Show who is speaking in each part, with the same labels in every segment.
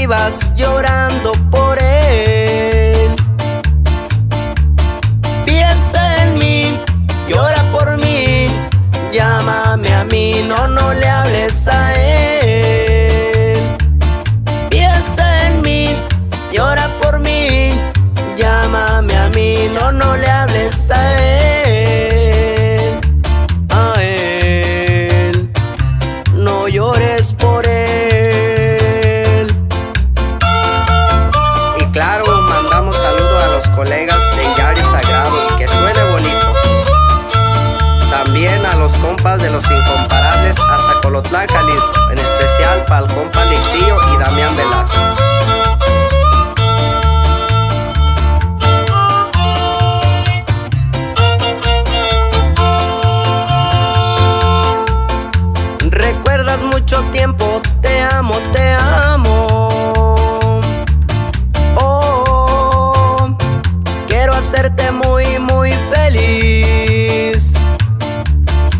Speaker 1: vivas llorando por él. Piensa en mí, llora por mí, llámame a mí, no le hables a él. Piensa en mí, llora por mí, llámame a mí, no le hables a él. A él, no llores por él. Y claro, mandamos saludos a los colegas de Yari Sagrado y que suene bonito. También a los compas de Los Incomparables hasta Colotlán, Jalisco, en especial para el compa Lixillo y Damián Velasco. Recuerdas mucho tiempo, te amo, te amo. Oh, quiero hacerte muy, muy feliz.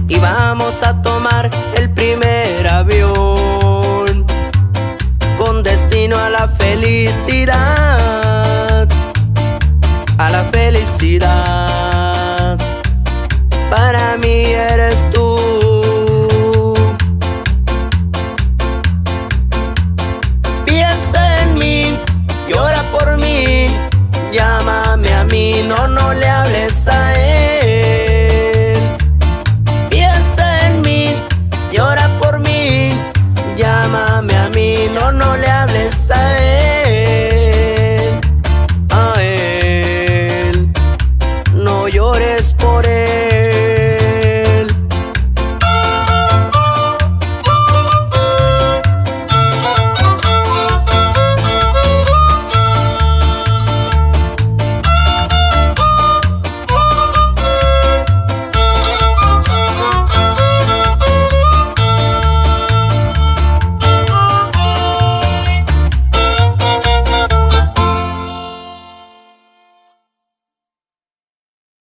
Speaker 1: Y vamos a tomar el primer avión con destino a la felicidad, a la felicidad.